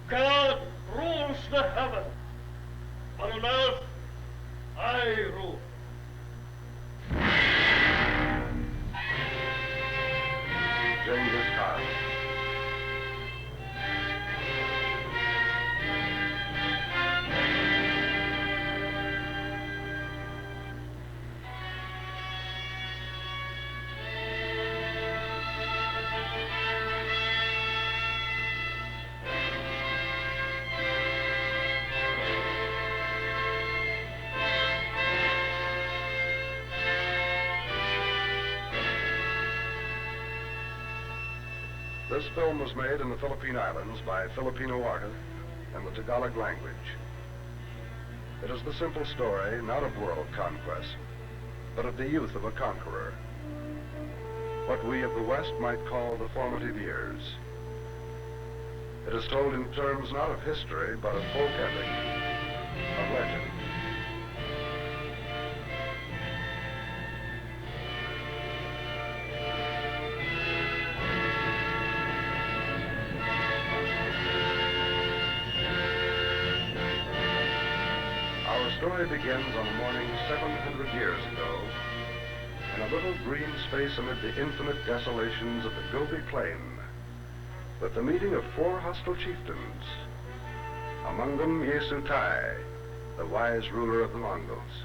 God rules the heaven, but on earth I rule. Genghis Khan. This film was made in the Philippine Islands by Filipino artists in the Tagalog language. It is the simple story, not of world conquest, but of the youth of a conqueror. What we of the West might call the formative years. It is told in terms not of history, but of folk epic, of legend. The story begins on a morning 700 years ago in a little green space amid the infinite desolations of the Gobi Plain, with the meeting of 4 hostile chieftains, among them Yesutai, the wise ruler of the Mongols.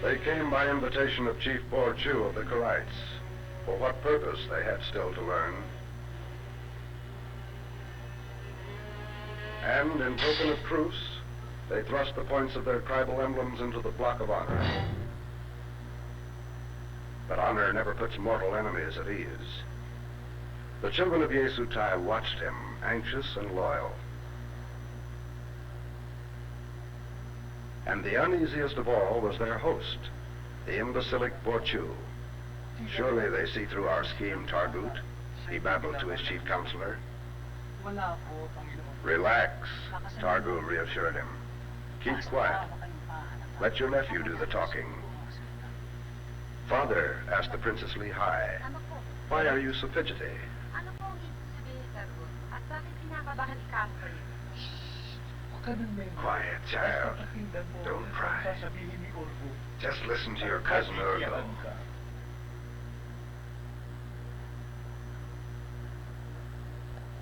They came by invitation of Chief Borchu of the Karites. For what purpose they had still to learn. And in token of truce, they thrust the points of their tribal emblems into the block of honor. But honor never puts mortal enemies at ease. The children of Yesutai watched him, anxious and loyal. And the uneasiest of all was their host, the imbecilic Borchu. Surely they see through our scheme, Targut, he babbled to his chief counselor. Relax, Targut reassured him. Keep quiet. Let your nephew do the talking. Father, asked the Princess Lehigh, why are you so fidgety? Quiet, child. Don't cry. Just listen to your cousin Urgo.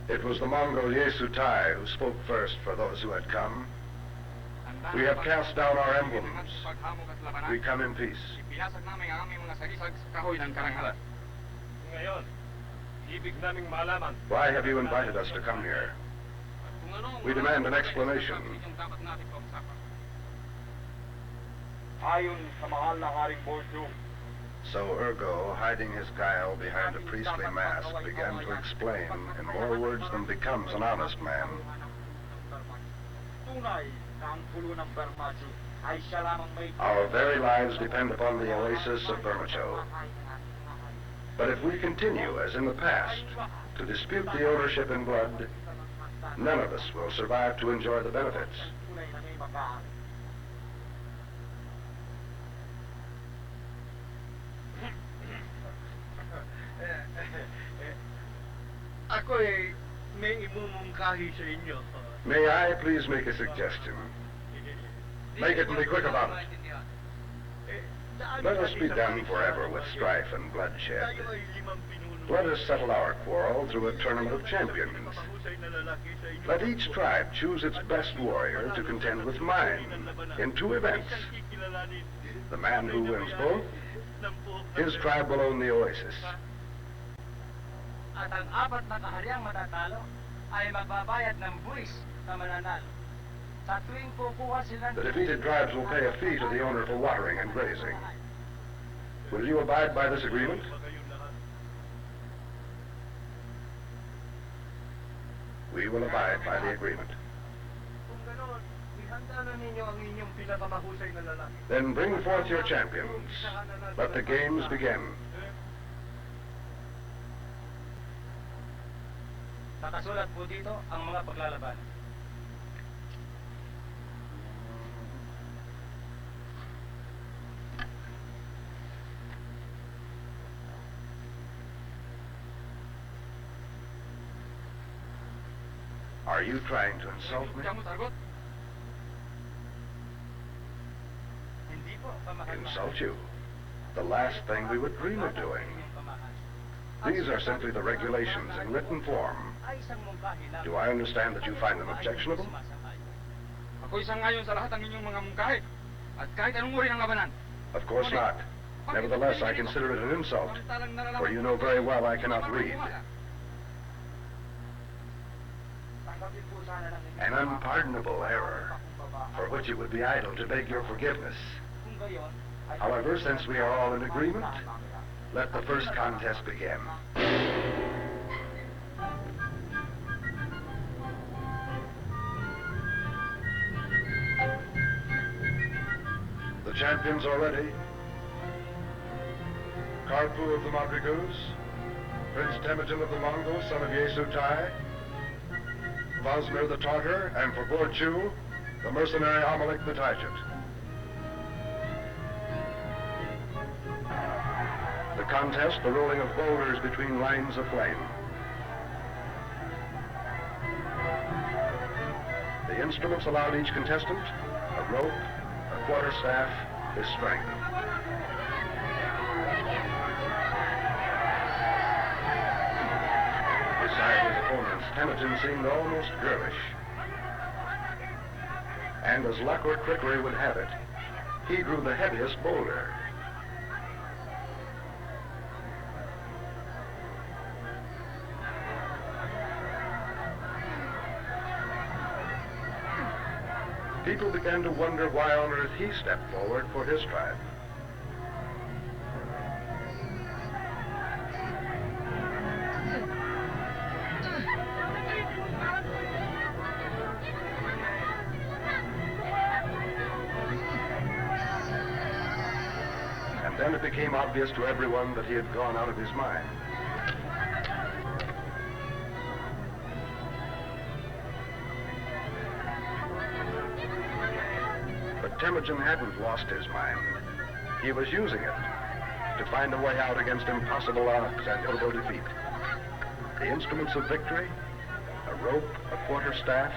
It was the Mongol Yesutai who spoke first for those who had come. We have cast down our emblems. We come in peace. Why have you invited us to come here? We demand an explanation. So Urgo, hiding his guile behind a priestly mask, began to explain in more words than becomes an honest man. Our very lives depend upon the oasis of Bermacho. But if we continue, as in the past, to dispute the ownership in blood, none of us will survive to enjoy the benefits. May I please make a suggestion? Make it and be quick about it. Let us be done forever with strife and bloodshed. Let us settle our quarrel through a tournament of champions. Let each tribe choose its best warrior to contend with mine in 2 events. The man who wins both, his tribe will own the oasis. At ang 4 na kahariang matatalo ay magbabayad ng buwis sa mananalo. Sa tuwing kukuha sila... The defeated tribes will pay a fee to the owner for watering and grazing. Will you abide by this agreement? We will abide by the agreement. Kung ganon, ihanda na ninyo ang inyong pinakamahusay na lalaki. Then bring forth your champions. Let the games begin. Nakasulat po dito ang mga paglalaban. Are you trying to insult me? Hindi po, pamahal. Insult you? The last thing we would dream of doing. These are simply the regulations in written form. Do I understand that you find them objectionable? Ako'y sangayon sa lahat ng inyong mga mungkahi at kahit anong uri ng labanan. Of course not. Nevertheless, I consider it an insult, for you know very well I cannot read. An unpardonable error, for which it would be idle to beg your forgiveness. However, since we are all in agreement, let the first contest begin. The champions are ready. Karpu of the Madrigus, Prince Temujin of the Mongols, son of Yesu Tai, Vosmir the Tartar, and for Borchu, the mercenary Amalek the Tajik. The contest, the rolling of boulders between lines of flame. The instruments allowed each contestant, a rope, a quarterstaff, his strength. Beside his opponents, Temujin seemed almost girlish. And as luck or trickery would have it, he drew the heaviest boulder. People began to wonder why on earth he stepped forward for his tribe. And then it became obvious to everyone that he had gone out of his mind. Temujin hadn't lost his mind. He was using it to find a way out against impossible odds and total defeat. The instruments of victory, a rope, a quarterstaff,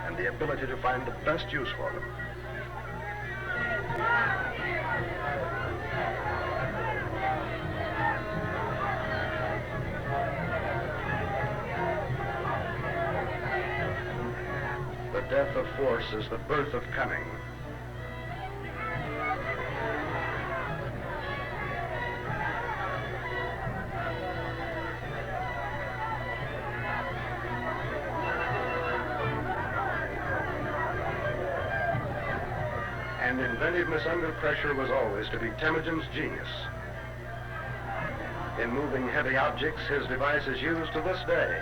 and the ability to find the best use for them. The death of force is the birth of cunning. And inventiveness under pressure was always to be Temujin's genius. In moving heavy objects, his device is used to this day.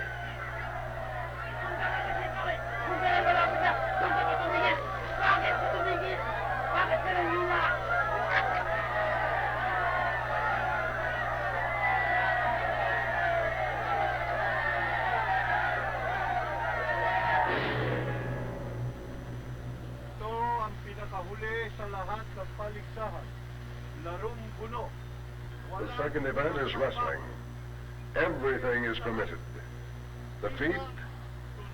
The second event is wrestling. Everything is permitted. The feet,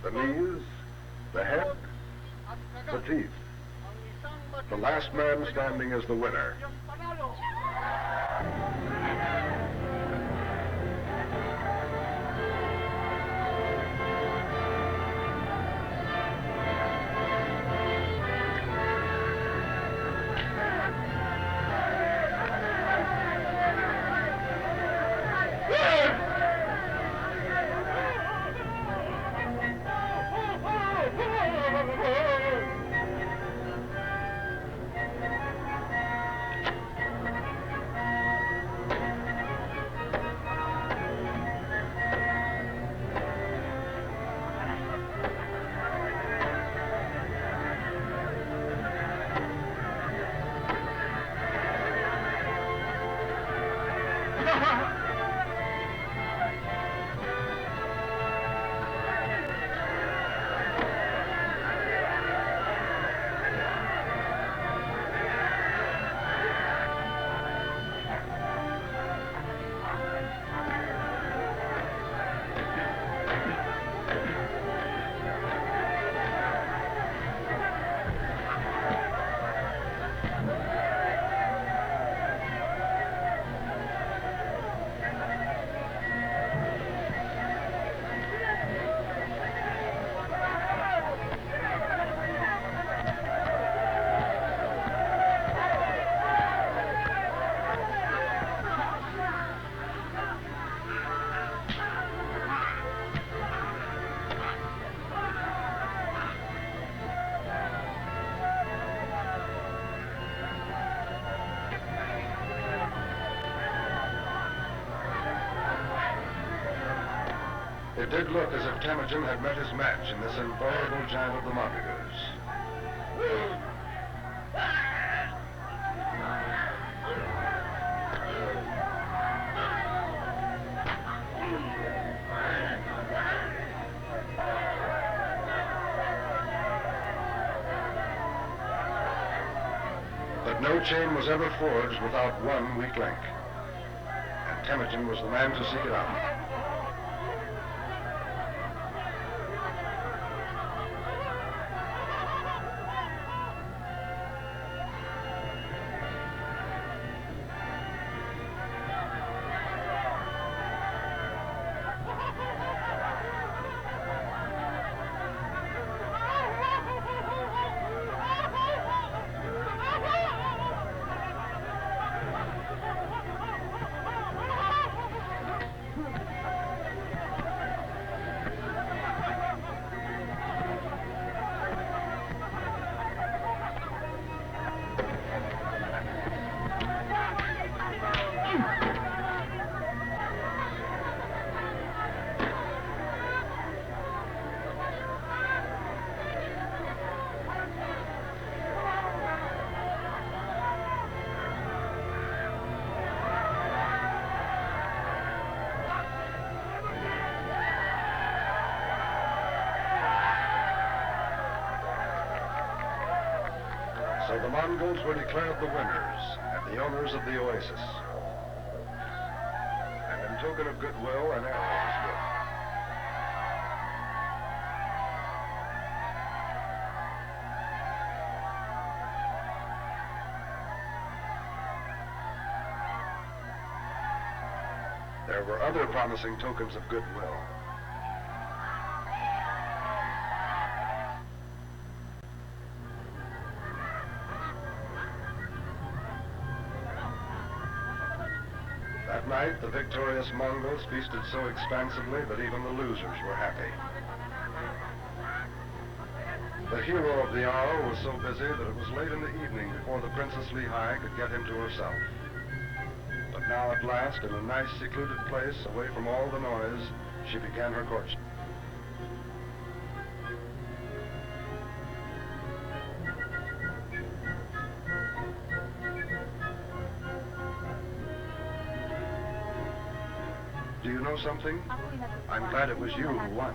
the knees, the head, the teeth. The last man standing is the winner. It did look as if Temujin had met his match in this invulnerable giant of the Mongols. But no chain was ever forged without one weak link. And Temujin was the man to seek it out. So the Mongols were declared the winners and the owners of the oasis. And in token of goodwill, an arrow was given. There were other promising tokens of goodwill. That night, the victorious Mongols feasted so expansively that even the losers were happy. The hero of the hour was so busy that it was late in the evening before the Princess Lehigh could get him to herself. But now at last, in a nice secluded place, away from all the noise, she began her courtship. Do you know something? I'm glad it was you who won.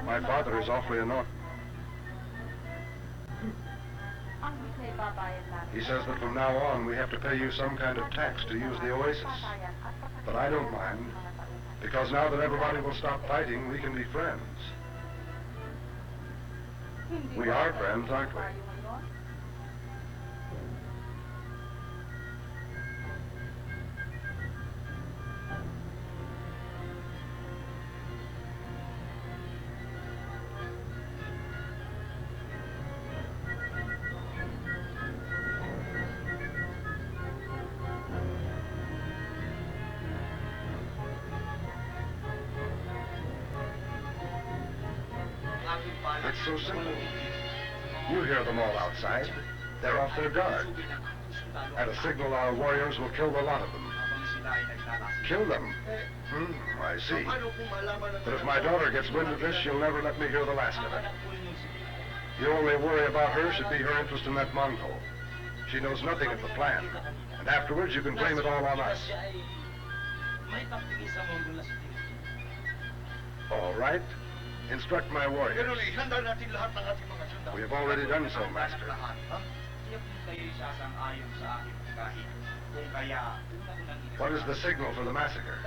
My father is awfully annoyed. He says that from now on we have to pay you some kind of tax to use the oasis. But I don't mind, because now that everybody will stop fighting, we can be friends. We are friends, aren't we? It's so simple. You hear them all outside. They're off their guard. At a signal, our warriors will kill the lot of them. Kill them? I see. But if my daughter gets wind of this, she'll never let me hear the last of it. The only worry about her should be her interest in that Mongol. She knows nothing of the plan. And afterwards, you can blame it all on us. All right. Instruct my warriors. We have already done so, Master. What is the signal for the massacre?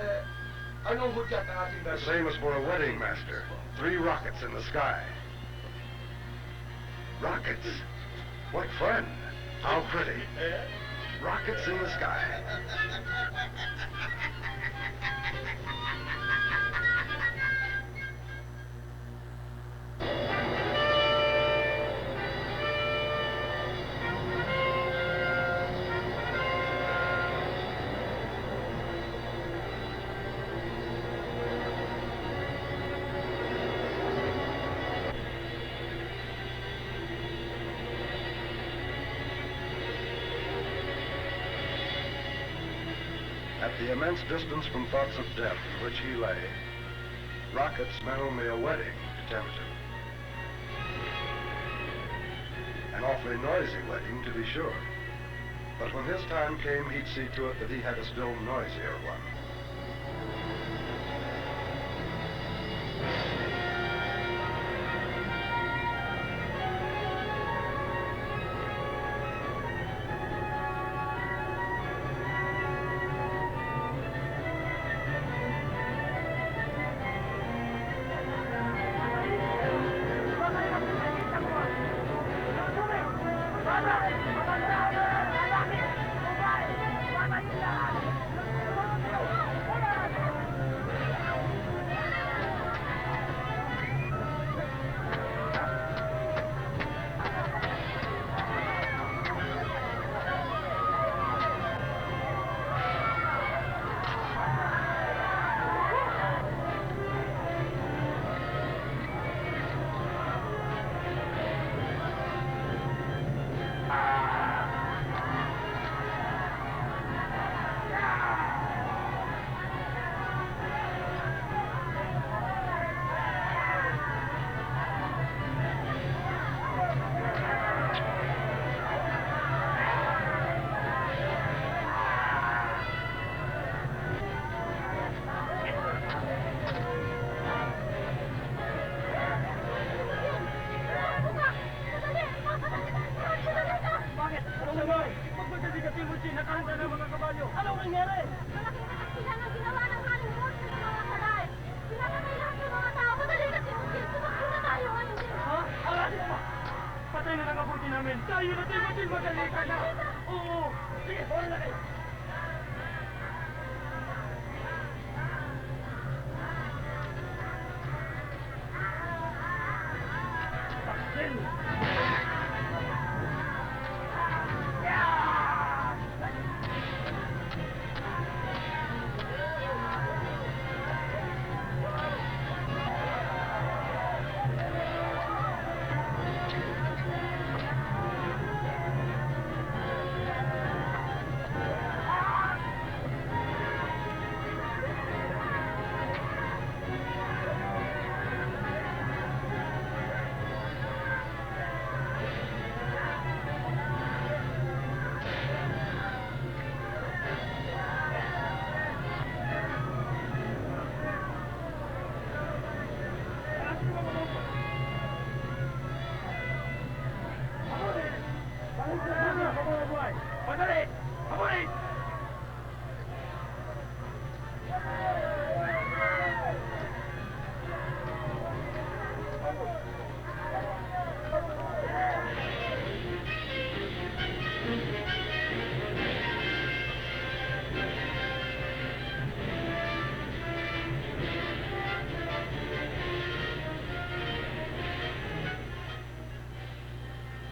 The same as for a wedding, Master. 3 rockets in the sky. Rockets? What fun! How pretty. Rockets in the sky. At the immense distance from thoughts of death in which he lay, rockets meant only a wedding to Temujin. An awfully noisy wedding, to be sure. But when his time came, he'd see to it that he had a still noisier one.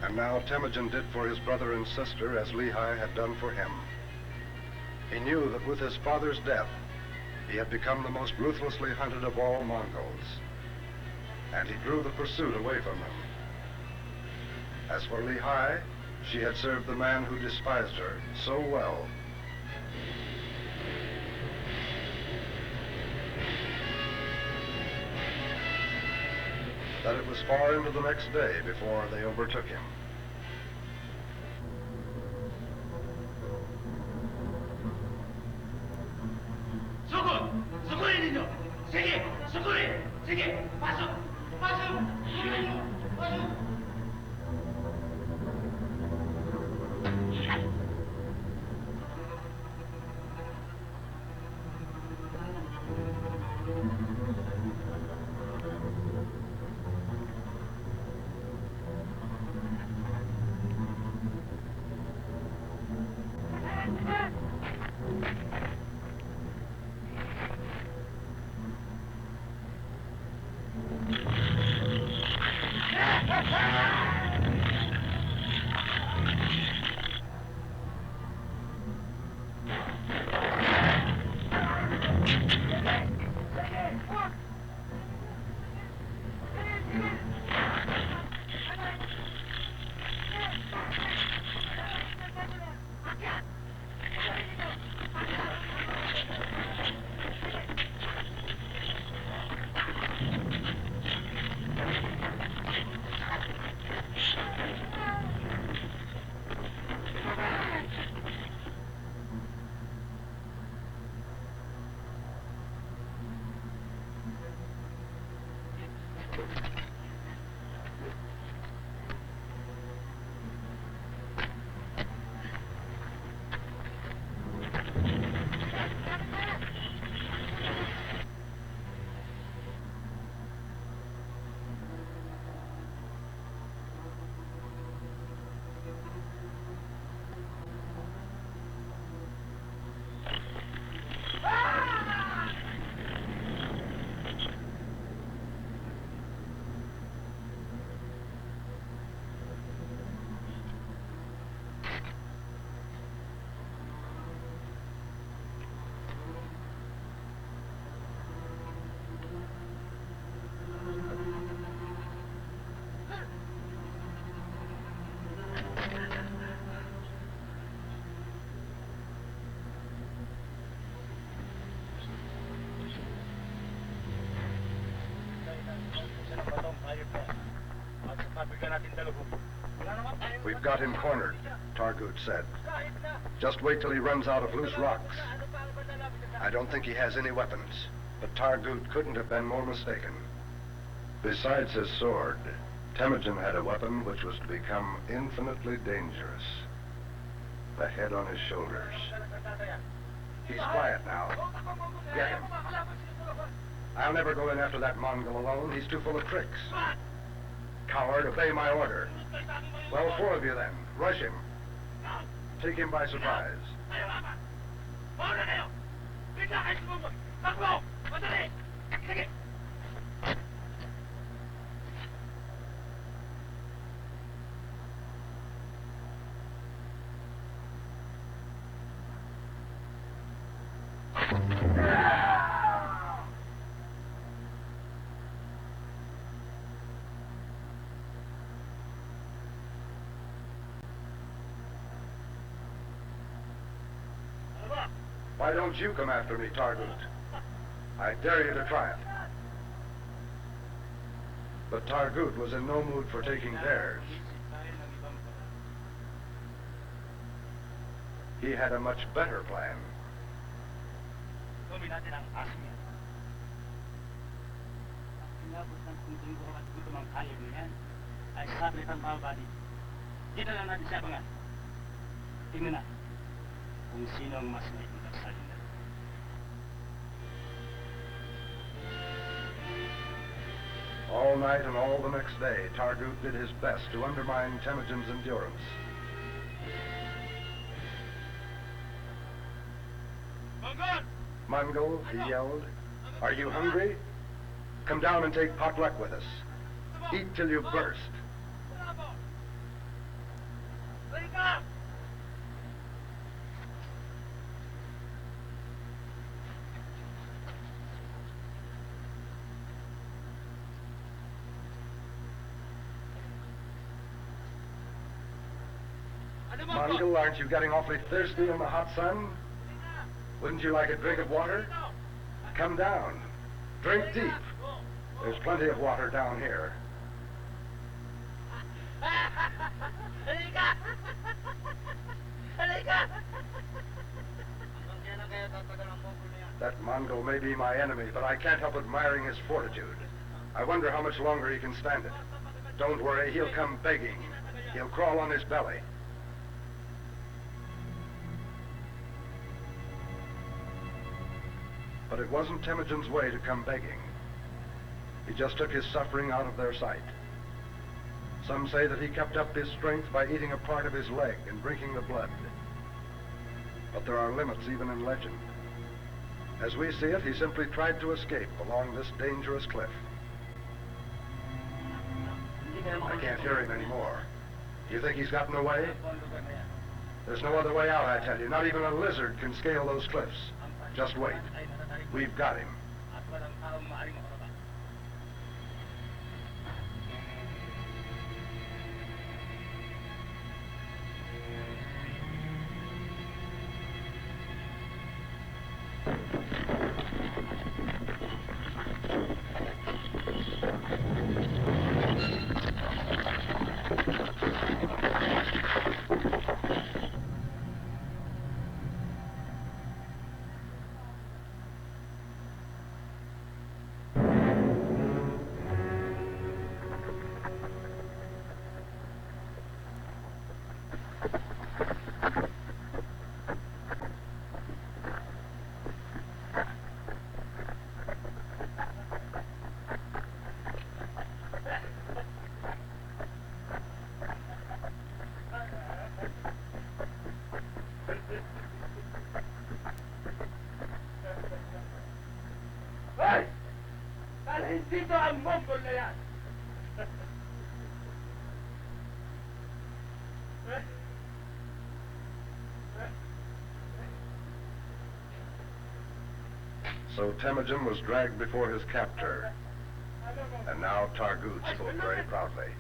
And now Temujin did for his brother and sister as Lehigh had done for him. He knew that with his father's death, he had become the most ruthlessly hunted of all Mongols, and he drew the pursuit away from them. As for Lehigh, she had served the man who despised her so well. That it was far into the next day before they overtook him. We've got him cornered, Targut said. Just wait till he runs out of loose rocks. I don't think he has any weapons, but Targut couldn't have been more mistaken. Besides his sword, Temujin had a weapon which was to become infinitely dangerous. The head on his shoulders. He's quiet now. Get him. I'll never go in after that Mongol alone. He's too full of tricks. Coward, obey my order. Well, 4 of you then. Rush him. Take him by surprise. Why don't you come after me, Targut? I dare you to try it. But Targut was in no mood for taking dares. He had a much better plan. Kung sino ang mas maiutak sa atin. All night and all the next day, Targut did his best to undermine Temujin's endurance. Mongol, he yelled, are you hungry? Come down and take potluck with us. Eat till you burst. Mongol, aren't you getting awfully thirsty in the hot sun? Wouldn't you like a drink of water? Come down. Drink deep. There's plenty of water down here. That Mongol may be my enemy, but I can't help admiring his fortitude. I wonder how much longer he can stand it. Don't worry, he'll come begging. He'll crawl on his belly. But it wasn't Temujin's way to come begging. He just took his suffering out of their sight. Some say that he kept up his strength by eating a part of his leg and drinking the blood. But there are limits even in legend. As we see it, he simply tried to escape along this dangerous cliff. I can't hear him anymore. You think he's gotten away? There's no other way out, I tell you. Not even a lizard can scale those cliffs. Just wait. We've got him. Dito ang Mongol na yan! So Temujin was dragged before his captor. And now Targut spoke very proudly.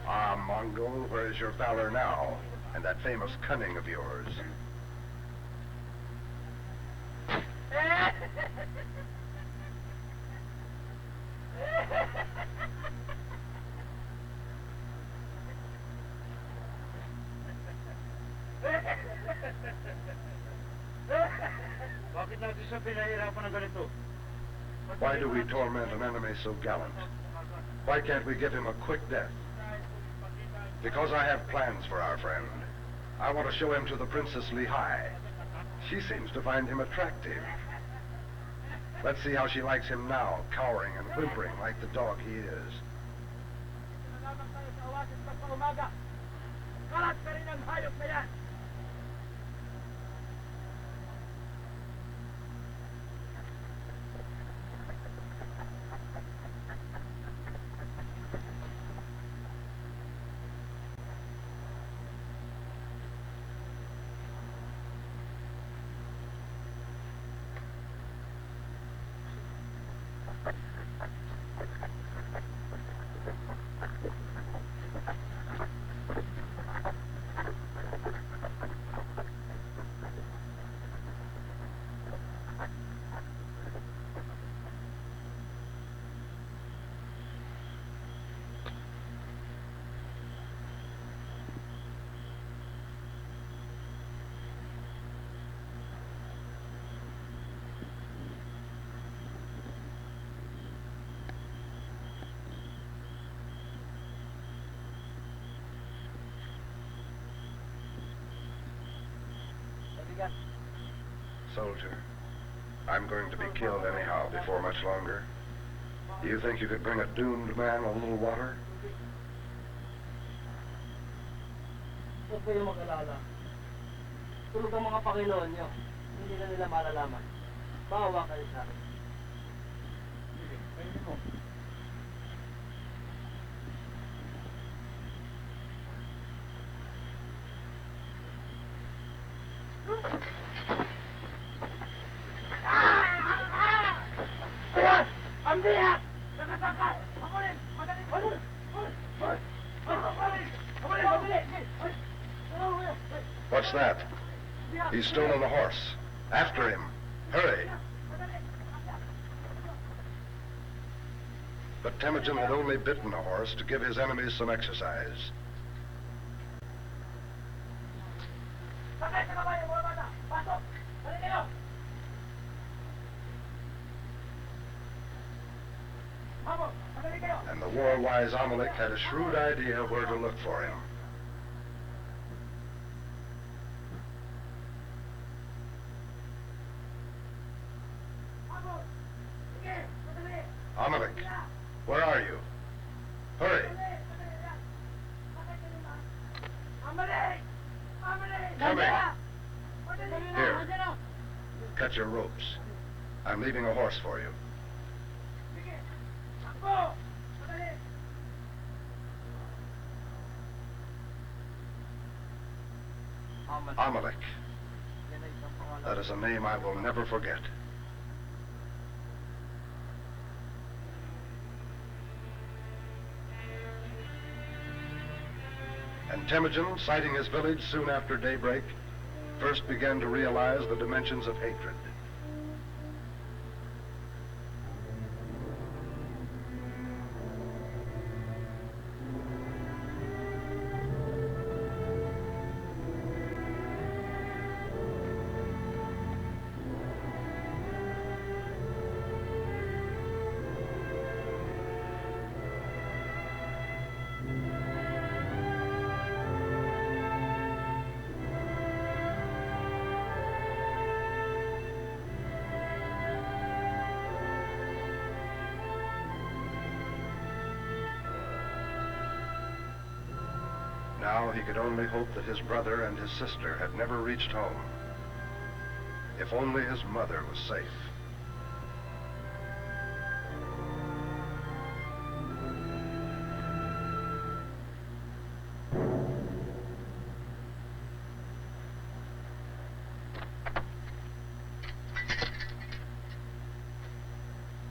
Ah, Mongol, where is your valor now? And that famous cunning of yours? Bakit natin siya pinahirapan ng ganito? Why do we torment an enemy so gallant? Why can't we give him a quick death? Because I have plans for our friend. I want to show him to the Princess Lehigh. She seems to find him attractive. Let's see how she likes him now, cowering and whimpering like the dog he is. Soldier, I'm going to be killed anyhow before much longer. Do you think you could bring a doomed man a little water? Huwag kayong mag-alala. Tulog ang mga Panginoon nyo. Hindi na nila malalaman. Bawa kayo sa akin. Sige, kainin mo. What's that? He's stolen a horse. After him. Hurry. But Temujin had only bitten a horse to give his enemies some exercise. And the war-wise Amalek had a shrewd idea where to look for him. Amalek, where are you? Hurry! Coming! Here, cut your ropes. I'm leaving a horse for you. Amalek. That is a name I will never forget. And Temujin, sighting his village soon after daybreak, first began to realize the dimensions of hatred. Now he could only hope that his brother and his sister had never reached home. If only his mother was safe.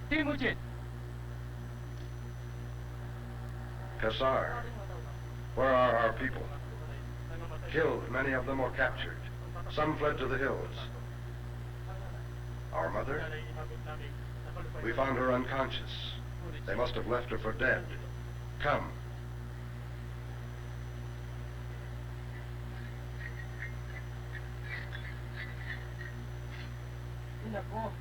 Temujin! Kassar, where are our people? Killed, many of them were captured. Some fled to the hills. Our mother? We found her unconscious. They must have left her for dead. Come. Anak ko.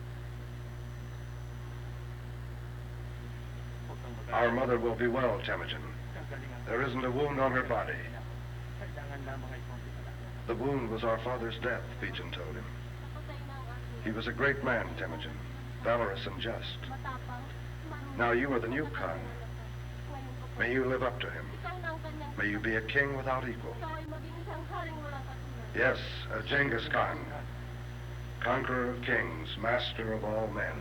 Huwag kang mag-alala. Our mother will be well, Temujin. Gagalingan ko. There isn't a wound on her body. Kailangan lamang ay konti na lang. The wound was our father's death, Pigeon told him. He was a great man, Temujin, valorous and just. Now you are the new Khan. May you live up to him. May you be a king without equal. Yes, a Genghis Khan, conqueror of kings, master of all men.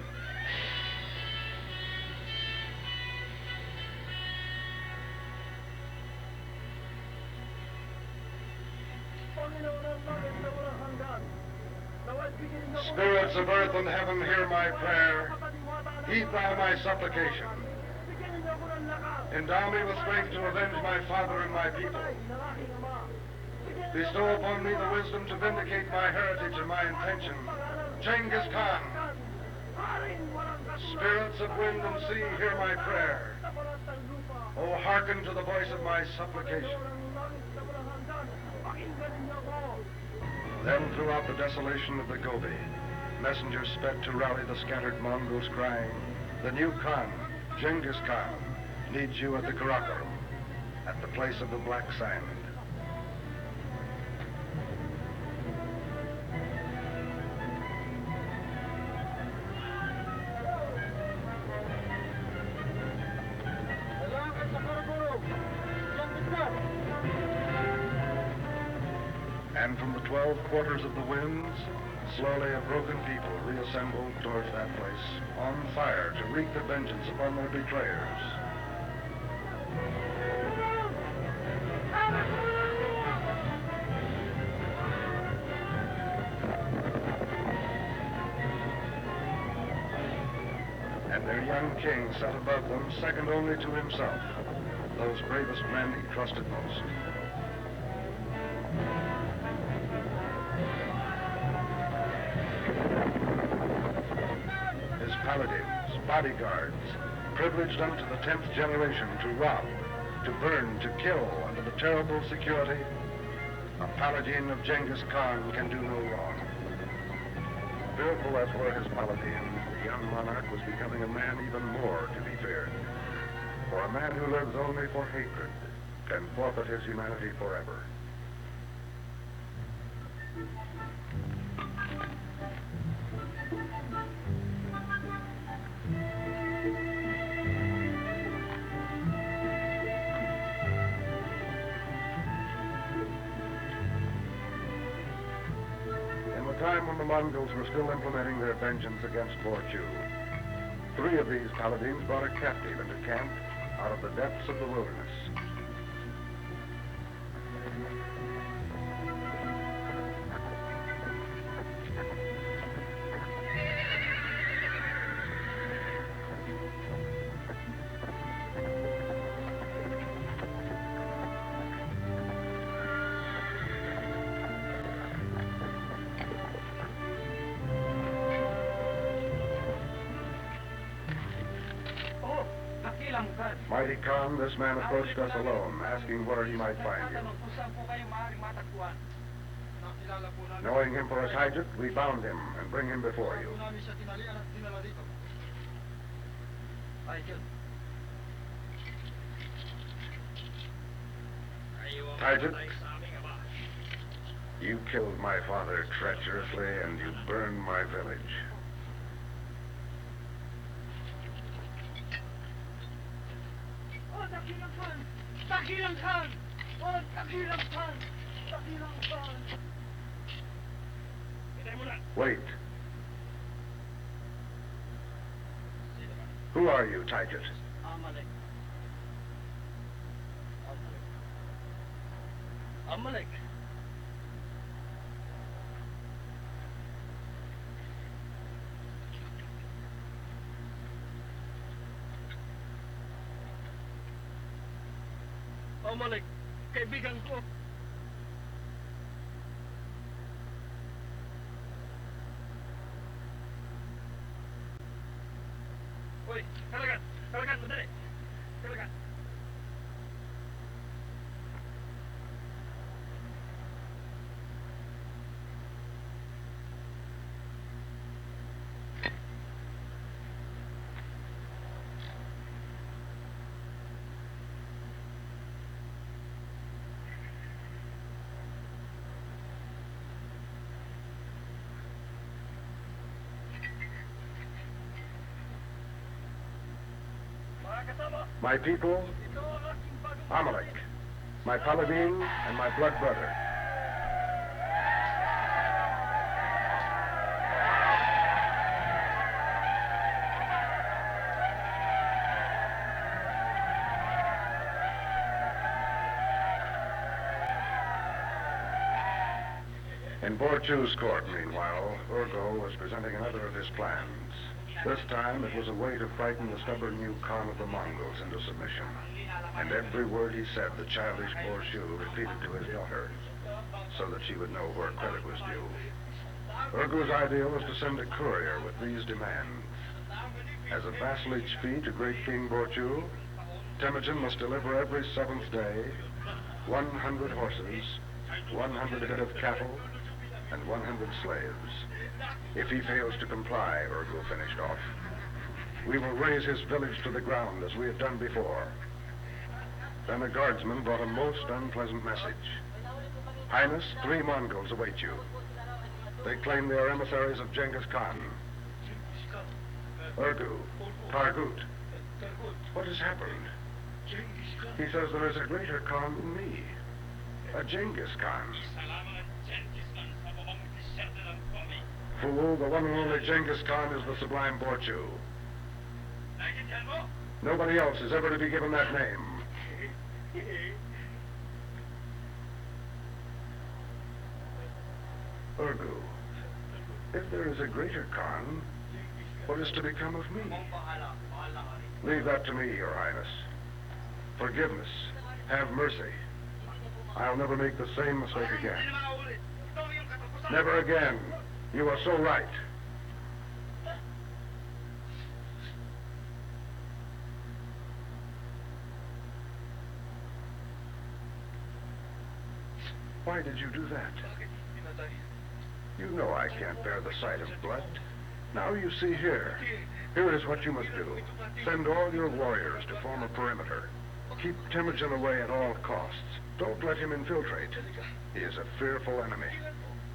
Spirits of earth and heaven, hear my prayer. Heed thou my supplication. Endow me with strength to avenge my father and my people. Bestow upon me the wisdom to vindicate my heritage and my intention. Genghis Khan. Spirits of wind and sea, hear my prayer. Oh, hearken to the voice of my supplication. Then throughout the desolation of the Gobi, messengers sped to rally the scattered Mongols, crying, the new Khan, Genghis Khan, needs you at the Karakoram, at the place of the black sand. And from the 12 quarters of the winds, slowly a broken people reassembled towards that place, on fire to wreak their vengeance upon their betrayers. And their young king sat above them, second only to himself, those bravest men he trusted most. His paladins, bodyguards, privileged unto the 10th generation to rob, to burn, to kill under the terrible security, a paladin of Genghis Khan can do no wrong. Fearful as were his paladins, the young monarch was becoming a man even more to be feared. For a man who lives only for hatred can forfeit his humanity forever. Time when the Mongols were still implementing their vengeance against Borchu, 3 of these paladins brought a captive into camp out of the depths of the wilderness. Mighty Khan, this man approached us alone, asking where he might find you. Knowing him for a Taijik, we bound him and bring him before you. Taijik, you killed my father treacherously and you burned my village. Dakilang Khan! Oh, Dakilang Khan! Dakilang Khan! Wait. Who are you, Taijik? Amalek. Amalek. Amalek, kaibigan ko. Hoy, kalagat! Kalagat, madali! Kalagat! My people, Amalek, my paladin, and my blood brother. In Borchu's court, meanwhile, Urgo was presenting another of his plans. This time, it was a way to frighten the stubborn new Khan of the Mongols into submission. And every word he said, the childish Borchu repeated to his daughter, so that she would know where credit was due. Urgo's idea was to send a courier with these demands. As a vassalage fee to great King Borchu, Temujin must deliver every 7th day 100 horses, 100 head of cattle, and 100 slaves. If he fails to comply, Urgo finished off, we will raze his village to the ground as we have done before. Then a guardsman brought a most unpleasant message. Highness, 3 Mongols await you. They claim they are emissaries of Genghis Khan. Urgo, Targut, what has happened? He says there is a greater Khan than me, a Genghis Khan. Fool, the one and only Genghis Khan is the sublime Borchu. Nobody else is ever to be given that name. Urgo, if there is a greater Khan, what is to become of me? Leave that to me, Your Highness. Forgiveness. Have mercy. I'll never make the same mistake again. Never again. You are so right. Why did you do that? You know I can't bear the sight of blood. Now you see here. Here is what you must do. Send all your warriors to form a perimeter. Keep Temujin away at all costs. Don't let him infiltrate. He is a fearful enemy.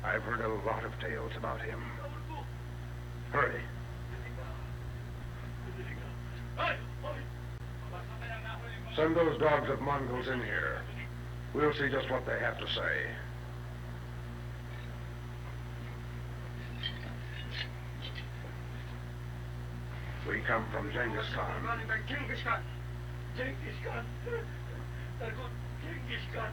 I've heard a lot of tales about him. Hurry. Send those dogs of Mongols in here. We'll see just what they have to say. We come from Genghis Khan. Genghis Khan. Genghis Khan. Genghis Khan.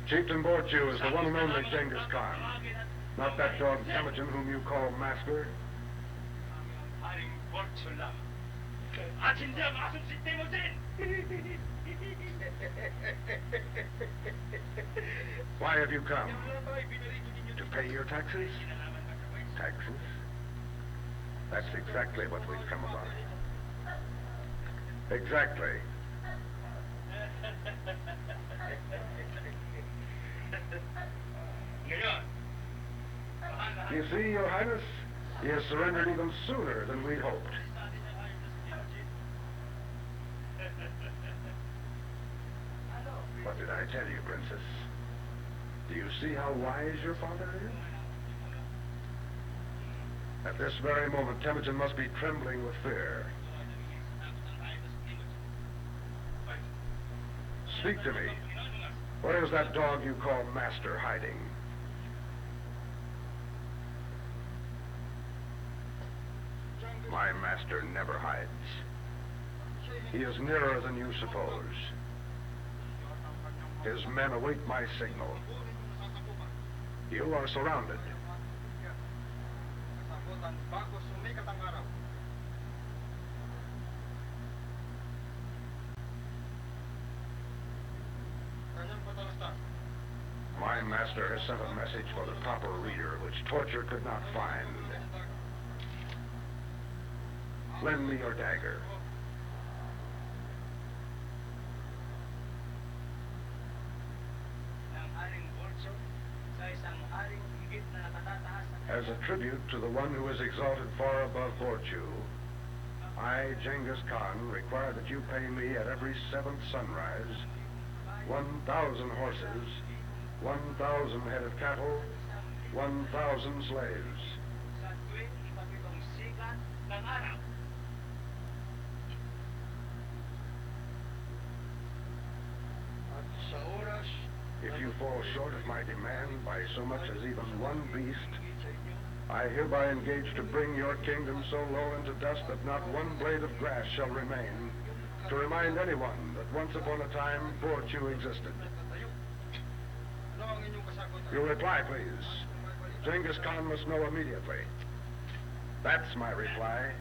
Chieftain Borchu is the one and only Genghis Khan. Not that dog Temujin whom you call master. Why have you come? To pay your taxes? Taxes? That's exactly what we've come about. Exactly. You see, Your Highness, he has surrendered even sooner than we'd hoped. What did I tell you, Princess? Do you see how wise your father is? At this very moment, Temujin must be trembling with fear. Speak to me. Where is that dog you call master hiding? My master never hides. He is nearer than you suppose. His men await my signal. You are surrounded. My master has sent a message for the proper reader, which torture could not find. Lend me your dagger. As a tribute to the one who is exalted far above Borchu, I, Genghis Khan, require that you pay me at every 7th sunrise 1,000 horses, 1,000 head of cattle, 1,000 slaves. fall short of my demand by so much as even one beast, I hereby engage to bring your kingdom so low into dust that not one blade of grass shall remain, to remind anyone that once upon a time virtue existed. Your reply, please. Genghis Khan must know immediately. That's my reply.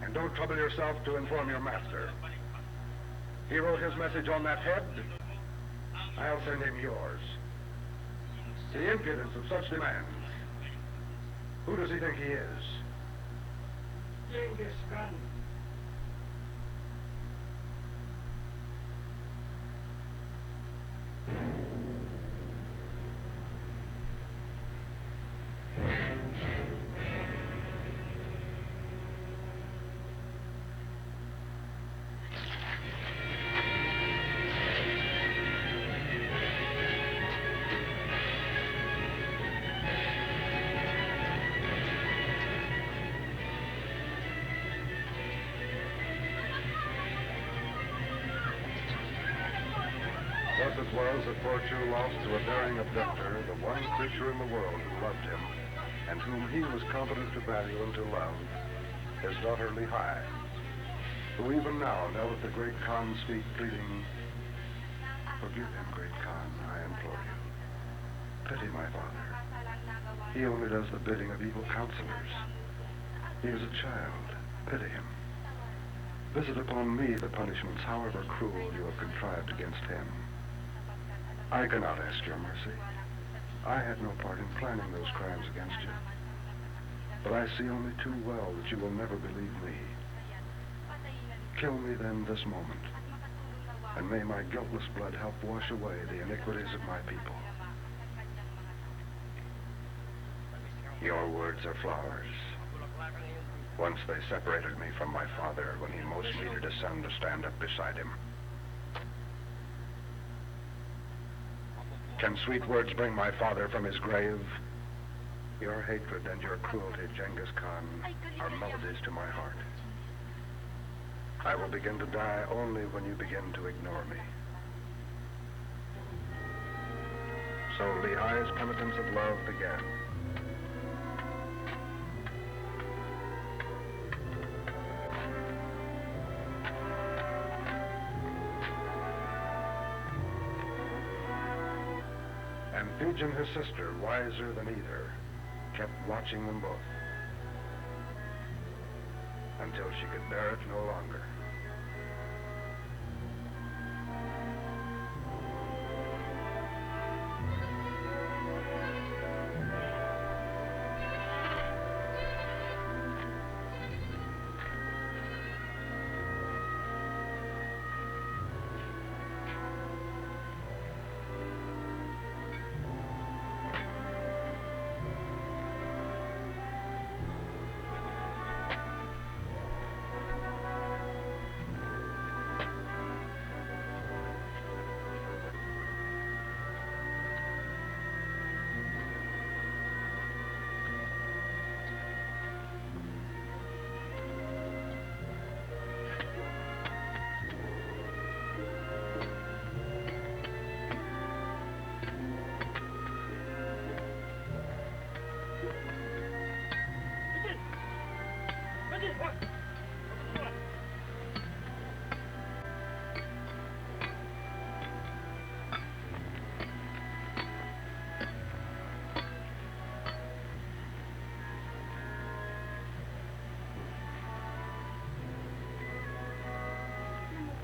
And don't trouble yourself to inform your master. He wrote his message on that head. I'll send him yours. The impudence of such demands. Who does he think he is? Genghis Khan. Thus it was that virtue lost to a daring abductor the one creature in the world who loved him, and whom he was competent to value and to love, his daughter Lehigh, who even now knelt at the great Khan's feet pleading, "Forgive him, great Khan, I implore you. Pity my father. He only does the bidding of evil counselors. He is a child. Pity him. Visit upon me the punishments, however cruel, you have contrived against him. I cannot ask your mercy. I had no part in planning those crimes against you. But I see only too well that you will never believe me. Kill me then this moment, and may my guiltless blood help wash away the iniquities of my people." Your words are flowers. Once they separated me from my father when he most needed a son to stand up beside him. Can sweet words bring my father from his grave? Your hatred and your cruelty, Genghis Khan, are melodies to my heart. I will begin to die only when you begin to ignore me. So Lehigh's penitence of love began. And Fijian, his sister, wiser than either, kept watching them both until she could bear it no longer.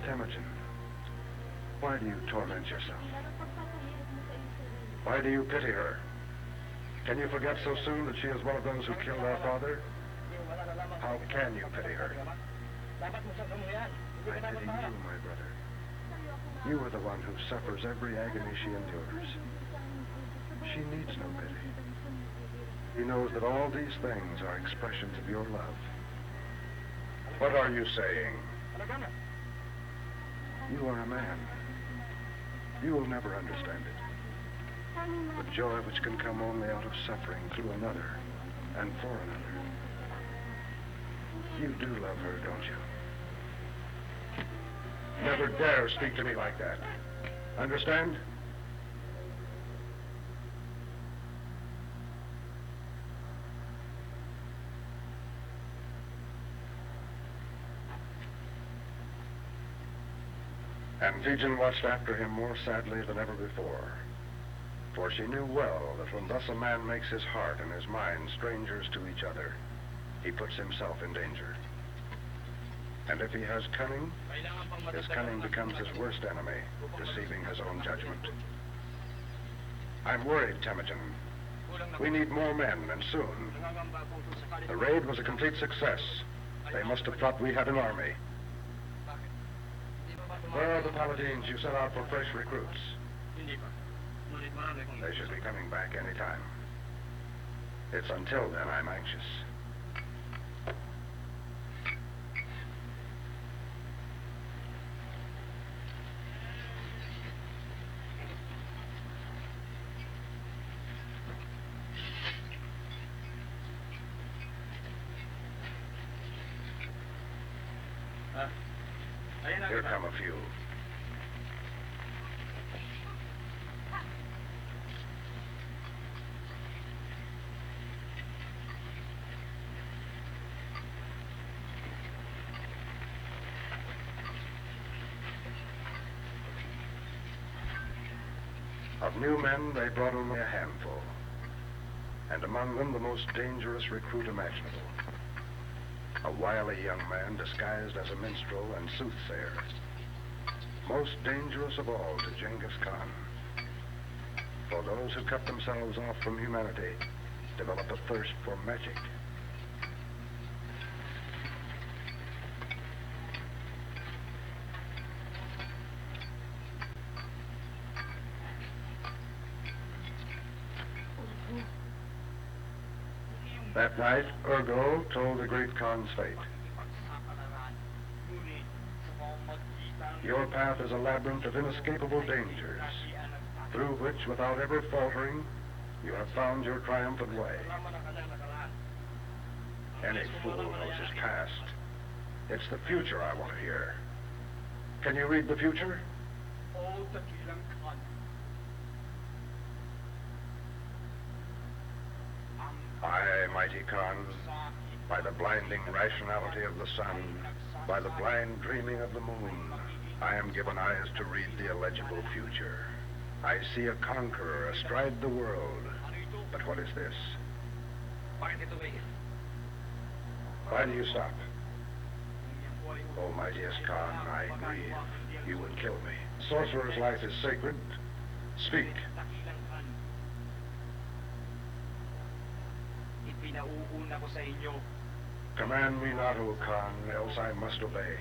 Temujin, why do you torment yourself? Why do you pity her? Can you forget so soon that she is one of those who killed our father? How can you pity her? I pity you, my brother. You are the one who suffers every agony she endures. She needs no pity. He knows that all these things are expressions of your love. What are you saying? You are a man. You will never understand it. The joy which can come only out of suffering through another and for another. You do love her, don't you? Never dare speak to me like that. Understand? And Figen watched after him more sadly than ever before. For she knew well that when thus a man makes his heart and his mind strangers to each other, he puts himself in danger. And if he has cunning, his cunning becomes his worst enemy, deceiving his own judgment. I'm worried, Temujin. We need more men, and soon. The raid was a complete success. They must have thought we had an army. Where are the Paladins you sent out for fresh recruits? They should be coming back any time. It's until then I'm anxious. Here come a few. Of new men, they brought only a handful, and among them the most dangerous recruit imaginable. A wily young man disguised as a minstrel and soothsayer. Most dangerous of all to Genghis Khan. For those who cut themselves off from humanity develop a thirst for magic. That night, Urgo told the great Khan's fate. Your path is a labyrinth of inescapable dangers, through which, without ever faltering, you have found your triumphant way. Any fool knows his past. It's the future I want to hear. Can you read the future? I, mighty Khan, by the blinding rationality of the sun, by the blind dreaming of the moon, I am given eyes to read the illegible future. I see a conqueror astride the world. But what is this? Why do you stop? Oh, mightiest Khan, I grieve. You would kill me. Sorcerer's life is sacred. Speak. Command me not, O Khan, else I must obey.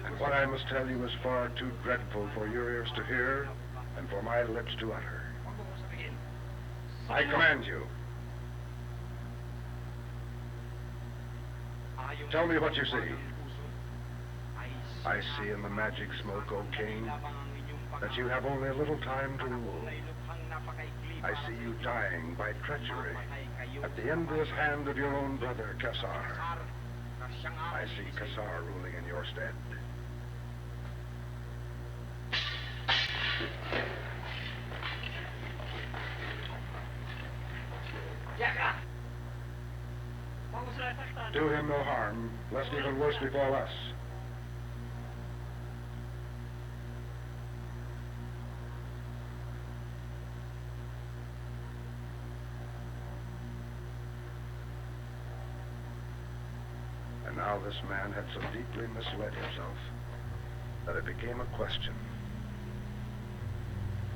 And what I must tell you is far too dreadful for your ears to hear and for my lips to utter. I command you. Tell me what you see. I see in the magic smoke, O king, that you have only a little time to rule. I see you dying by treachery at the envious hand of your own brother, Kassar. I see Kassar ruling in your stead. Do him no harm, lest even worse befall us. And now this man had so deeply misled himself that it became a question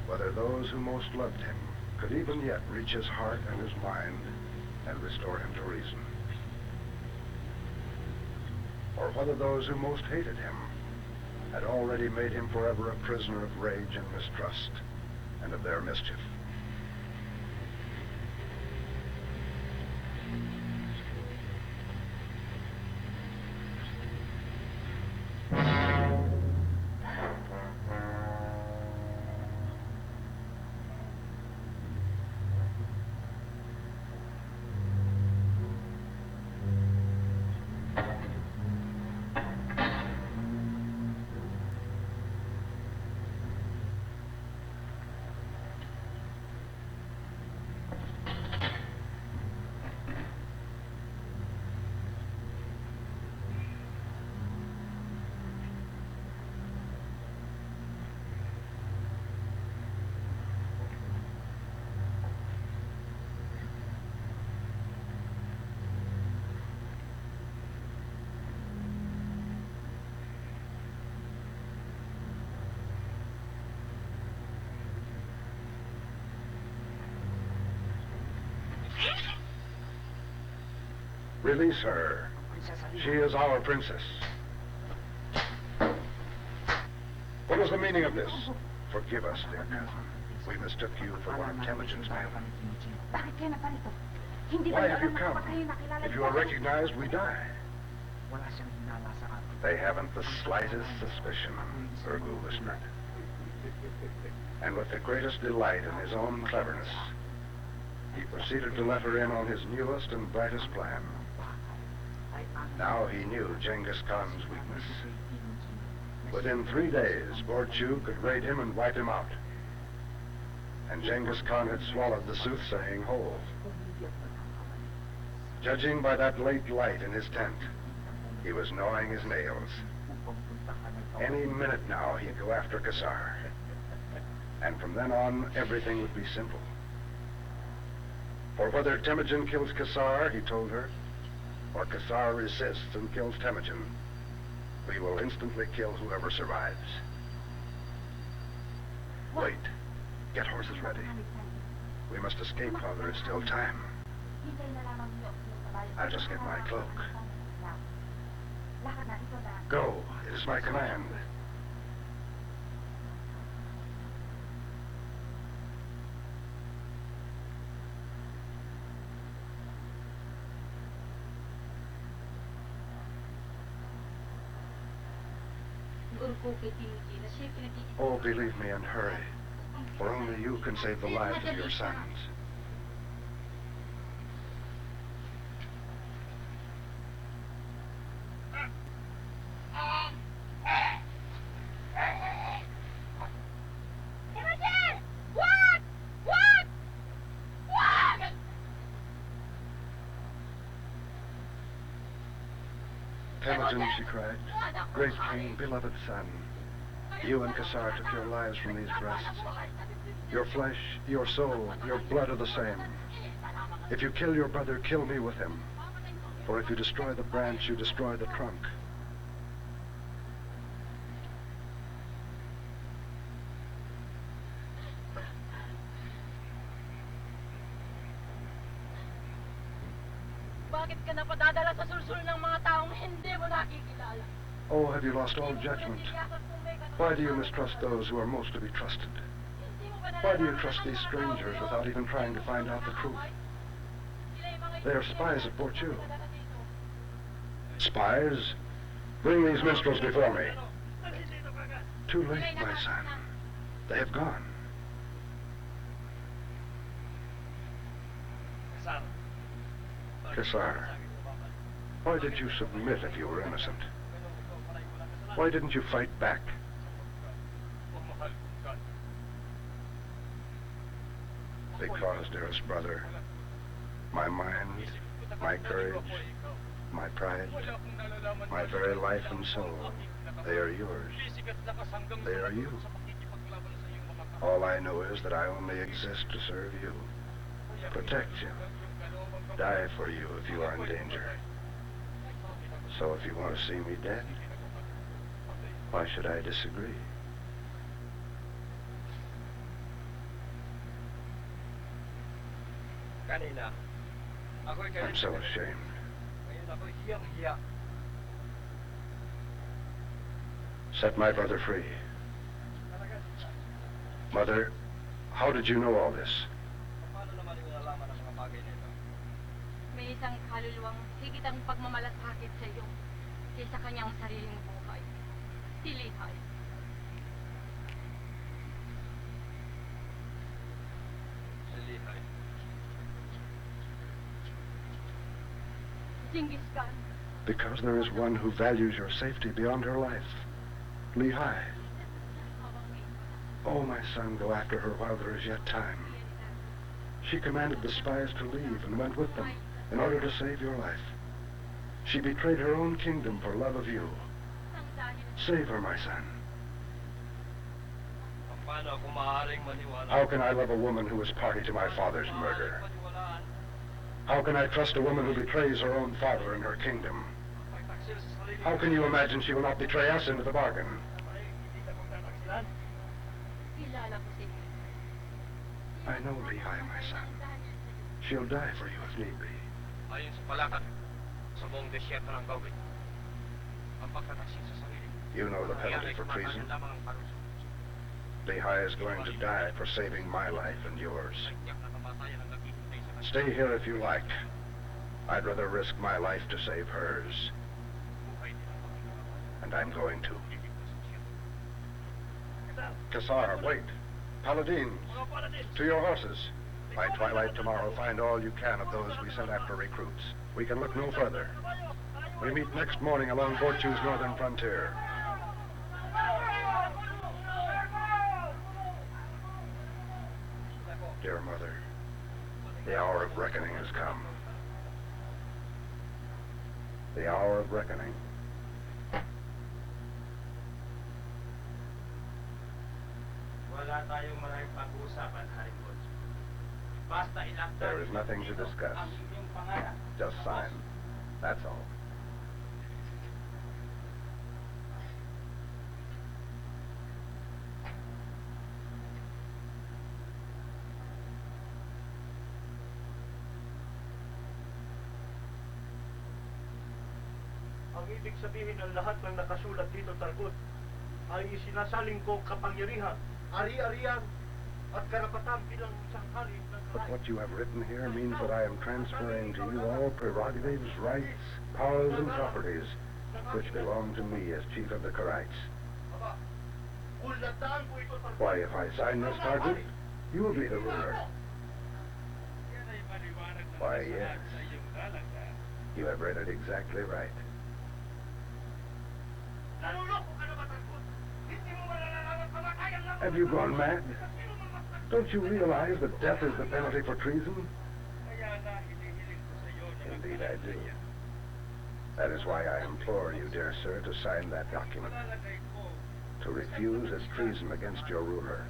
whether those who most loved him could even yet reach his heart and his mind and restore him to reason. Or whether those who most hated him had already made him forever a prisoner of rage and mistrust and of their mischief. Release her. She is our princess. What is the meaning of this? Forgive us, dear cousin. We mistook you for one of Temujin's men. Bakit kayo naparito? Hindi ba Why niyo have you alam na come? kapag kayo nakilala If ni you are Papa? recognized, we die. They haven't the slightest suspicion, Urgu whispered. And with the greatest delight in his own cleverness, he proceeded to let her in on his newest and brightest plan. Now he knew Genghis Khan's weakness. Within 3 days, Borchu could raid him and wipe him out. And Genghis Khan had swallowed the soothsaying whole. Judging by that late light in his tent, he was gnawing his nails. Any minute now, he'd go after Kassar. And from then on, everything would be simple. For whether Temujin kills Kassar, he told her, or Kassar resists and kills Temujin, we will instantly kill whoever survives. Wait. Get horses ready. We must escape while there is still time. I'll just get my cloak. Go. It is my command. Oh, believe me and hurry. For only you can save the lives of your sons. Temujin, she cried, great king, beloved son, you and Kassar took your lives from these breasts. Your flesh, your soul, your blood are the same. If you kill your brother, kill me with him. For if you destroy the branch, you destroy the trunk. Bakit ka napadadala sa sulsul ng mga taong hindi mo nakikilala? Oh, have you lost all judgment? Why do you mistrust those who are most to be trusted? Why do you trust these strangers without even trying to find out the truth? They are spies of Borchu. Spies? Bring these minstrels before me. Too late, my son. They have gone. Kassar, why did you submit if you were innocent? Why didn't you fight back? Because, dearest brother, my mind, my courage, my pride, my very life and soul, they are yours. They are you. All I know is that I only exist to serve you, protect you, die for you if you are in danger. So if you want to see me dead, why should I disagree? I'm so ashamed. Set my brother free. Mother, how did you know all this? May isang kaluluwang higit ang pagmamalasakit sa iyo kaysa kanyang sariling buhay. Si Lihay. Genghis Khan. Because there is one who values your safety beyond her life. Lihai. Oh, my son, go after her while there is yet time. She commanded the spies to leave and went with them in order to save your life. She betrayed her own kingdom for love of you. Save her, my son. How can I love a woman who was party to my father's murder? How can I trust a woman who betrays her own father and her kingdom? How can you imagine she will not betray us into the bargain? I know Lihai, my son. She'll die for you if need be. sa buong desierto ng gawin. Ang pagtataksil sa sarili. You know the penalty for treason. Lehigh is going to die for saving my life and yours. Stay here if you like. I'd rather risk my life to save hers. And I'm going to. Kassar, wait. Paladins, to your horses. By twilight tomorrow, find all you can of those we sent after recruits. We can look no further. We meet next morning along Borchu's northern frontier. Dear Mother, the hour of reckoning has come. The hour of reckoning. There is nothing to discuss. Just sign. That's all. Ang ibig sabihin ng lahat ng nakasulat dito, Targut, ay isinasaling ko kapangyarihan, ari-arian, at karapatan bilang isang hari ng But what you have written here means that I am transferring to you all prerogatives, rights, powers, and properties which belong to me as chief of the Karites. Why, if I sign this, Target, you will be the ruler. Why, yes. You have read it exactly right. Have you gone mad? Don't you realize that death is the penalty for treason? Indeed I do. That is why I implore you, dear sir, to sign that document. To refuse is treason against your ruler.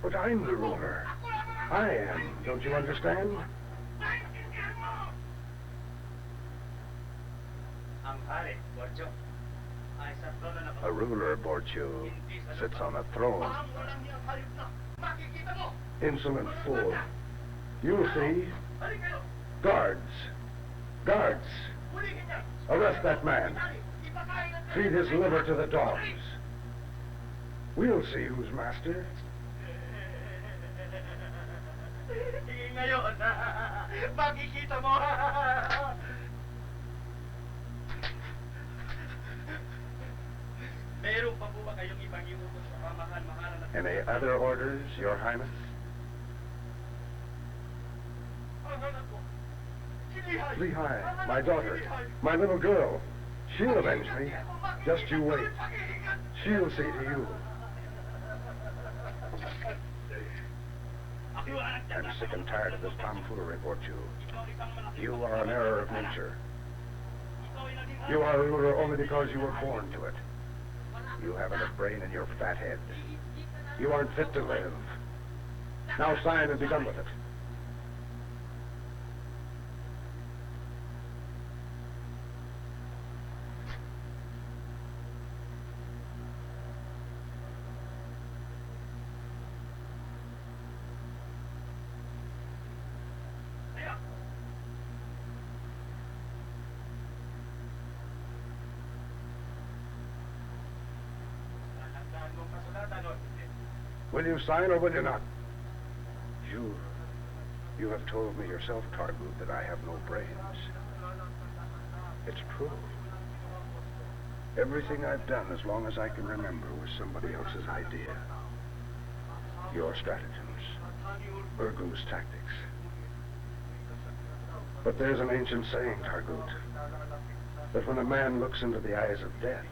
But I'm the ruler. I am. Don't you understand? A ruler, Borchu, sits on a throne. Insolent fool. You'll see. Guards. Guards. Arrest that man. Feed his liver to the dogs. We'll see who's master. Ngayon, makikita mo. Meron pa po ba kayong ibang iutos sa pamahal-mahalan at... Any other orders, Your Highness? Lehigh, my daughter, my little girl. She'll avenge me. Just you wait. She'll see to you. I'm sick and tired of this tomfoolery, Borchu. You are an error of nature. You are a ruler only because you were born to it. You haven't a brain in your fat head. You aren't fit to live. Now sign and be done with it. Will you sign or will you not? You have told me yourself, Targut, that I have no brains. It's true. Everything I've done, as long as I can remember, was somebody else's idea. Your stratagems. Urgu's tactics. But there's an ancient saying, Targut, that when a man looks into the eyes of death,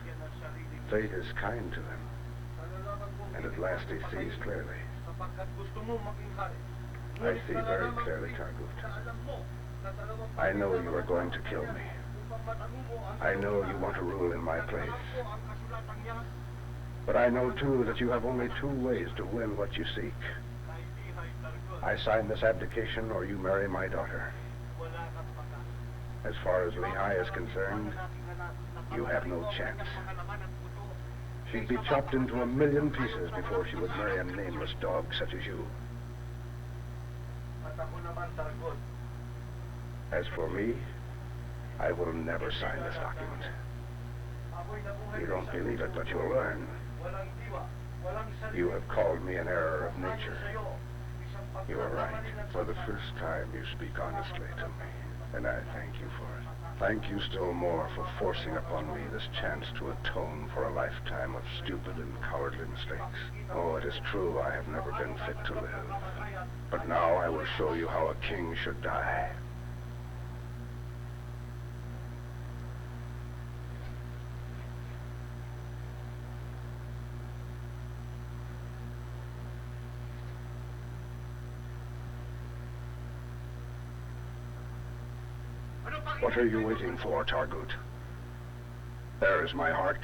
fate is kind to him. And at last he sees clearly. I see very clearly, Targut. I know you are going to kill me. I know you want to rule in my place. But I know, too, that you have only two ways to win what you seek. I sign this abdication or you marry my daughter. As far as Lehigh is concerned, you have no chance. She'd be chopped into 1,000,000 pieces before she would marry a nameless dog such as you. As for me, I will never sign this document. You don't believe it, but you'll learn. You have called me an error of nature. You are right. For the first time, you speak honestly to me, and I thank you for it. Thank you still more for forcing upon me this chance to atone for a lifetime of stupid and cowardly mistakes. Oh, it is true, I have never been fit to live. But now I will show you how a king should die. What are you waiting for, Targut? There is my heart.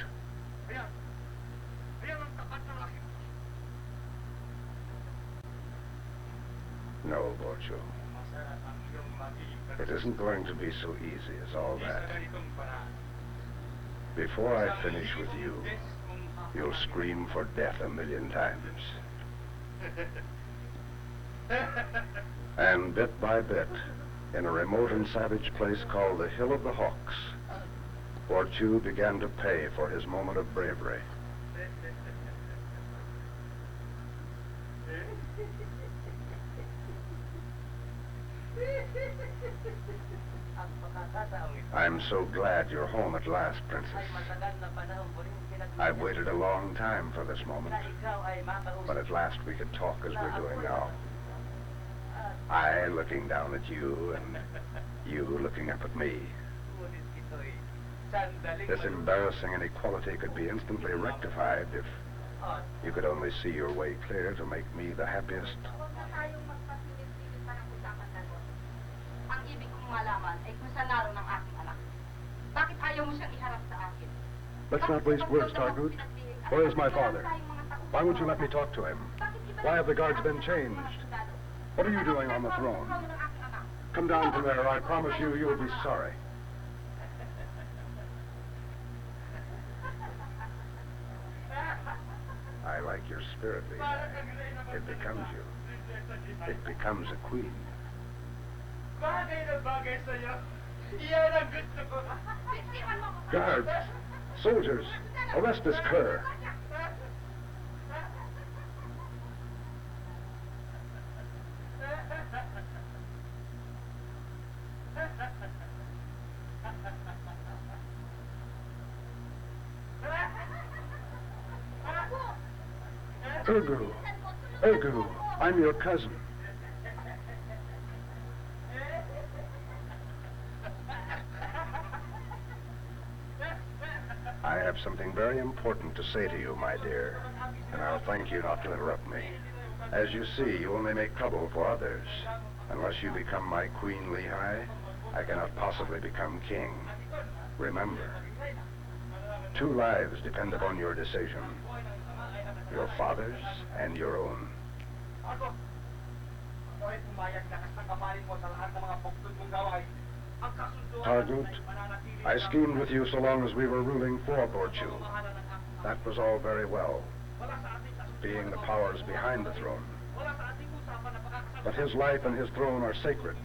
No, Borcho. It isn't going to be so easy as all that. Before I finish with you, you'll scream for death 1,000,000 times. And bit by bit, in a remote and savage place called the Hill of the Hawks, Borchu began to pay for his moment of bravery. I'm so glad you're home at last, Princess. I've waited a long time for this moment, but at last we could talk as we're doing now. I looking down at you, and you looking up at me. This embarrassing inequality could be instantly rectified if you could only see your way clear to make me the happiest. Let's not waste words, Targut. Where is my father? Why won't you let me talk to him? Why have the guards been changed? What are you doing on the throne? Come down from there, or I promise you, you'll be sorry. I like your spirit, Lena. It becomes you. It becomes a queen. Guards! Soldiers! Arrest this cur! Ergu, I'm your cousin. I have something very important to say to you, my dear, and I'll thank you not to interrupt me. As you see, you only make trouble for others. Unless you become my Queen Lehigh, I cannot possibly become king. Remember, 2 lives depend upon your decision. Your father's and your own. Targut, I schemed with you so long as we were ruling for Borchu. That was all very well, being the powers behind the throne. But his life and his throne are sacred.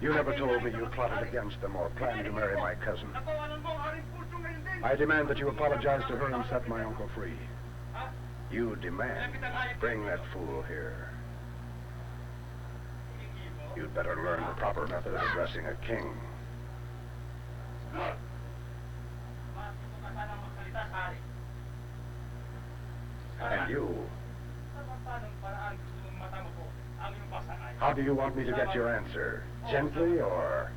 You never told me you plotted against them or planned to marry my cousin. I demand that you apologize to her and set my uncle free. You demand? Bring that fool here. You'd better learn the proper method of addressing a king. And you? How do you want me to get your answer? Gently or...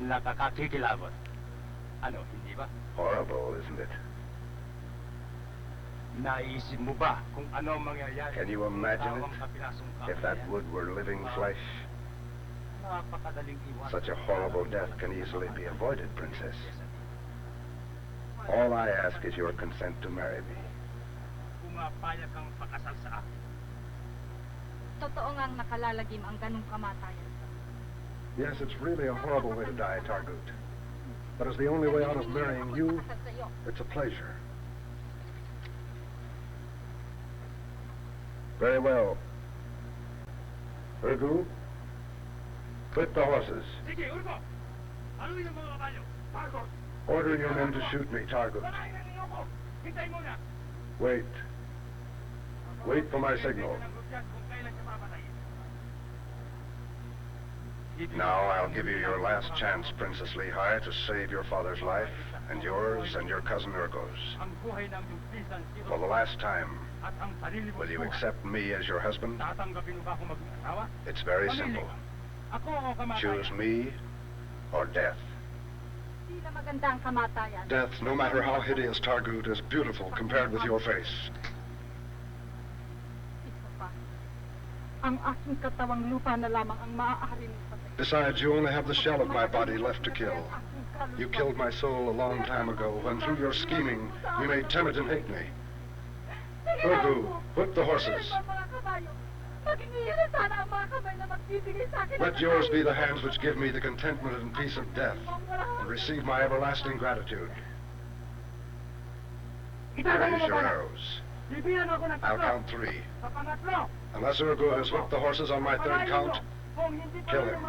Nakakakikilabot. Ano, hindi ba? Horrible, isn't it? Naisip mo ba kung ano mangyayari? Can you imagine it? If that wood were living flesh? Napakadaling iwan. Such a horrible death can easily be avoided, Princess. All I ask is your consent to marry me. Pumapayag kang pakasal sa akin. Totoo ngang nakalalagim ang ganung kamatayan. Yes, it's really a horrible way to die, Targut. But as the only way out of marrying you, it's a pleasure. Very well. Ergu, whip the horses. Order your men to shoot me, Targut. Wait. Wait for my signal. Now I'll give you your last chance, Princess Lehigh, to save your father's life, and yours and your cousin Ergo's. For the last time, will you accept me as your husband? It's very simple. Choose me or death. Death, no matter how hideous, Targut, is beautiful compared with your face. Besides, you only have the shell of my body left to kill. You killed my soul a long time ago, when through your scheming, you made Temujin hate me. Ergu, whip the horses. Let yours be the hands which give me the contentment and peace of death, and receive my everlasting gratitude. Raise your arrows. I'll count 3. Unless Ergu has whipped the horses on my third count, kill him.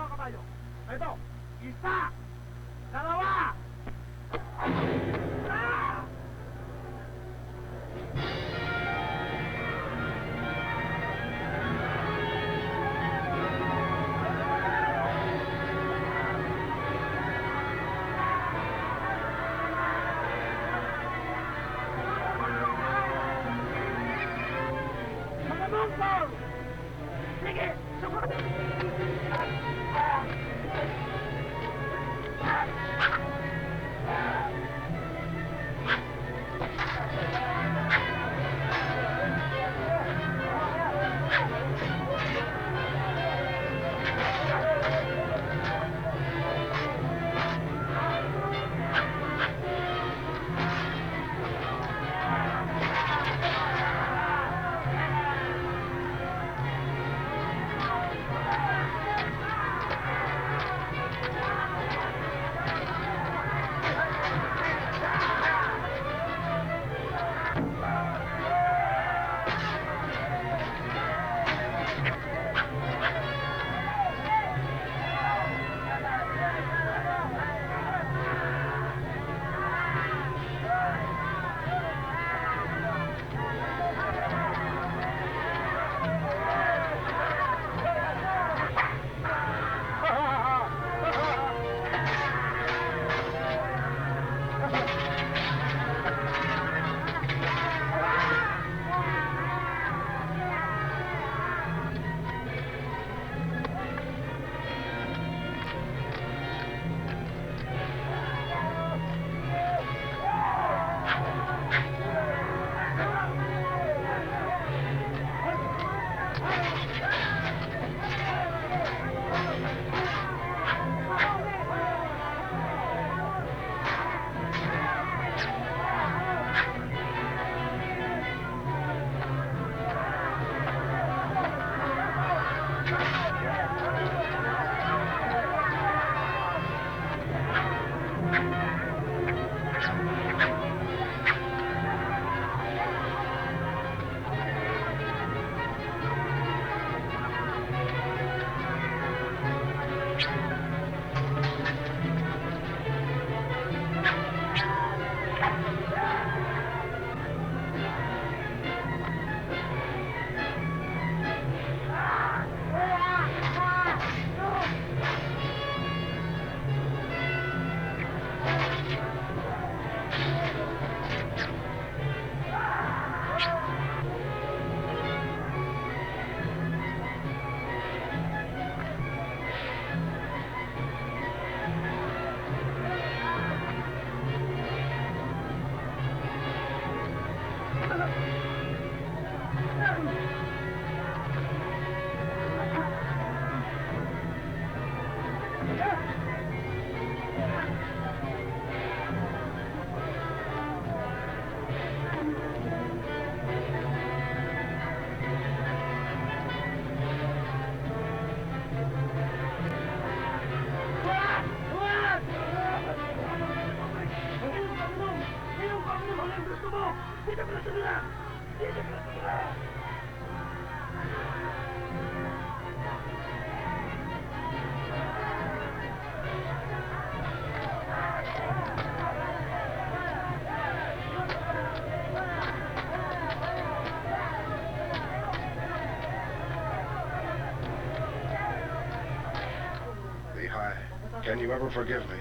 Can you ever forgive me?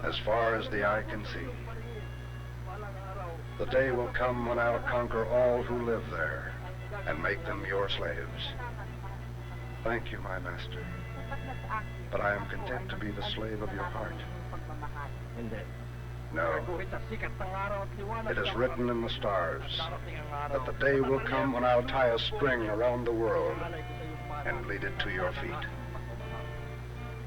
As far as the eye can see. The day will come when I'll conquer all who live there and make them your slaves. Thank you, my master. But I am content to be the slave of your heart. No. It is written in the stars that the day will come when I'll tie a string around the world and lead it to your feet.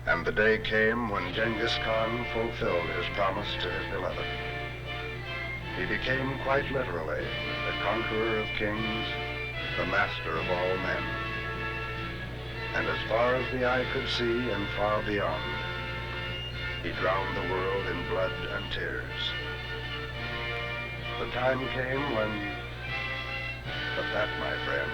And the day came when Genghis Khan fulfilled his promise to his beloved. He became quite literally the conqueror of kings, the master of all men. And as far as the eye could see and far beyond, he drowned the world in blood and tears. The time came when, but that, my friend,